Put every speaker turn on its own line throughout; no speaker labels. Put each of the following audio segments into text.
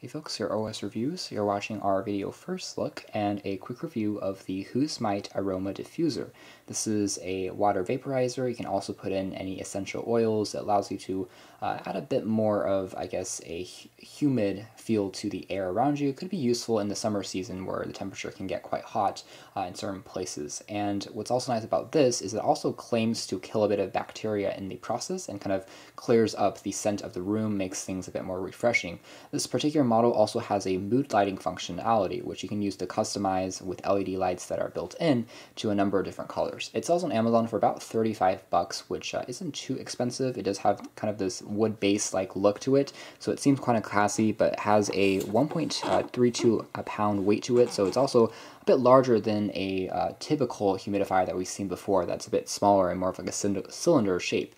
Hey folks, your OS Reviews. You're watching our video first look and a quick review of the HouSmile Aroma Diffuser. This is a water vaporizer. You can also put in any essential oils. It allows you to add a bit more of, I guess, a humid feel to the air around you. It could be useful in the summer season where the temperature can get quite hot in certain places. And what's also nice about this is it also claims to kill a bit of bacteria in the process and kind of clears up the scent of the room, makes things a bit more refreshing. This particular model also has a mood lighting functionality, which you can use to customize with LED lights that are built in to a number of different colors. It sells on Amazon for about $35, which isn't too expensive. It does have kind of this wood base like look to it, so it seems kind of classy, but it has a 1.32 pound weight to it, so it's also a bit larger than a typical humidifier that we've seen before that's a bit smaller and more of like a cylinder shape.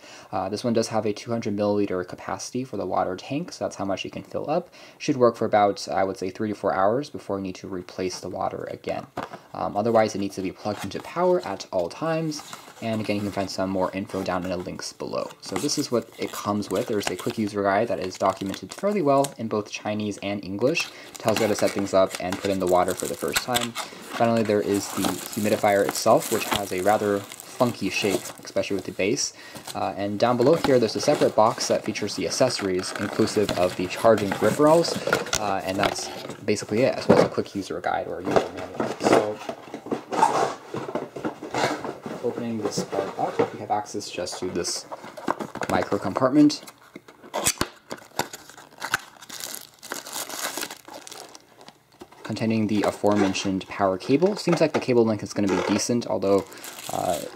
This one does have a 200 milliliter capacity for the water tank, so that's how much you can fill up. Should work for about, I would say, 3 to 4 hours before you need to replace the water again. Otherwise, it needs to be plugged into power at all times. And again, you can find some more info down in the links below. So this is what it comes with. There's a quick user guide that is documented fairly well in both Chinese and English. Tells you how to set things up and put in the water for the first time. Finally, there is the humidifier itself, which has a rather funky shape, especially with the base. And down below here, there's a separate box that features the accessories, inclusive of the charging peripherals, and that's basically it, as well as a quick user guide or user manual. So, opening this part up, we have access just to this micro compartment. Containing the aforementioned power cable. Seems like the cable length is going to be decent, although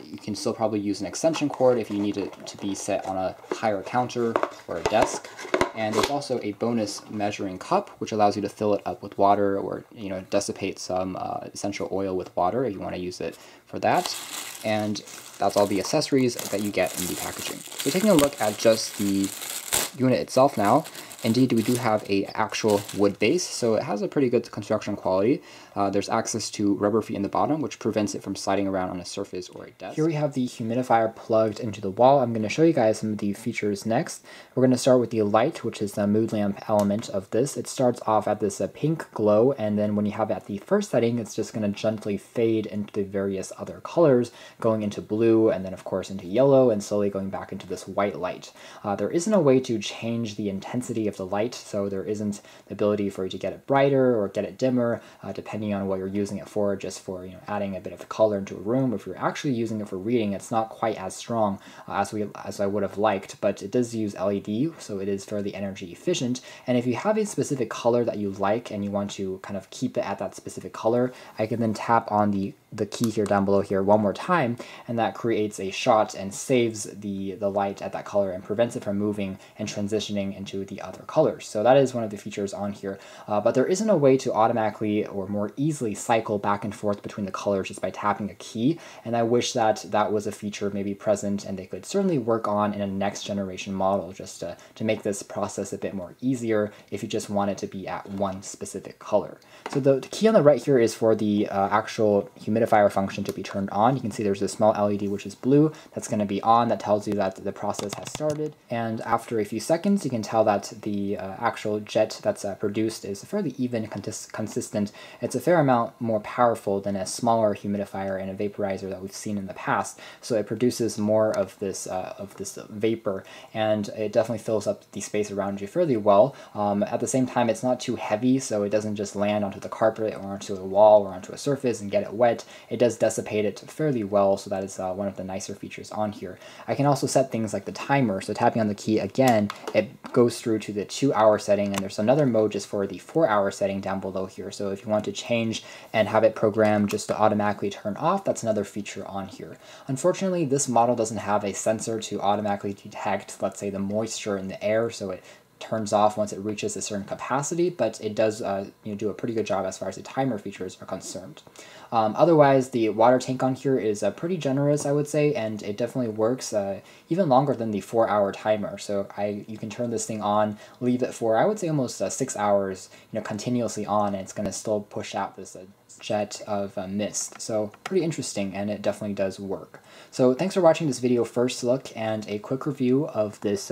you can still probably use an extension cord if you need it to be set on a higher counter or a desk. And there's also a bonus measuring cup, which allows you to fill it up with water or, dissipate some essential oil with water if you want to use it for that. And that's all the accessories that you get in the packaging. So taking a look at just the unit itself now, indeed, we do have a actual wood base, so it has a pretty good construction quality. There's access to rubber feet in the bottom, which prevents it from sliding around on a surface or a desk. Here we have the humidifier plugged into the wall. I'm going to show you guys some of the features next. We're going to start with the light, which is the mood lamp element of this. It starts off at this pink glow, and then when you have it at the first setting, it's just going to gently fade into the various other colors, going into blue, and then of course into yellow, and slowly going back into this white light. There isn't a way to change the intensity of the light, so there isn't the ability for you to get it brighter or get it dimmer, depending on what you're using it for, just for adding a bit of color into a room. If you're actually using it for reading, it's not quite as strong as I would have liked, but it does use LED, so it is fairly energy efficient. And if you have a specific color that you like and you want to kind of keep it at that specific color, I can then tap on the key here down below here one more time, and that creates a shot and saves the light at that color and prevents it from moving and transitioning into the other colors. So that is one of the features on here, but there isn't a way to automatically or more easily cycle back and forth between the colors just by tapping a key, and I wish that that was a feature maybe present and they could certainly work on in a next generation model, just to make this process a bit more easier if you just want it to be at one specific color. So the key on the right here is for the actual humidifier function to be turned on. You can see there's a small LED which is blue that's going to be on, that tells you that the process has started, and after a few seconds you can tell that the actual jet that's produced is fairly even, consistent. It's a fair amount more powerful than a smaller humidifier and a vaporizer that we've seen in the past, so it produces more of this vapor, and it definitely fills up the space around you fairly well. At the same time, it's not too heavy, so it doesn't just land onto the carpet or onto a wall or onto a surface and get it wet. It does dissipate it fairly well, so that is one of the nicer features on here. I can also set things like the timer, so tapping on the key again, it goes through to the 2-hour setting, and there's another mode just for the 4-hour setting down below here. So if you want to change and have it programmed just to automatically turn off, that's another feature on here. Unfortunately, this model doesn't have a sensor to automatically detect, let's say, the moisture in the air, so it turns off once it reaches a certain capacity, but it does do a pretty good job as far as the timer features are concerned. Otherwise, the water tank on here is pretty generous, I would say, and it definitely works even longer than the 4-hour timer. So you can turn this thing on, leave it for, I would say, almost 6 hours, continuously on, and it's going to still push out this jet of mist. So pretty interesting, and it definitely does work. So thanks for watching this video first look and a quick review of this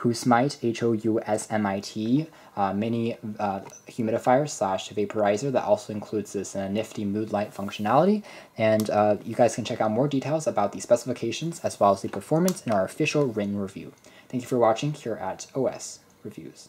HouSmite, HOUSMITE, mini humidifier / vaporizer that also includes this nifty mood light functionality. And you guys can check out more details about the specifications as well as the performance in our official written review. Thank you for watching here at OS Reviews.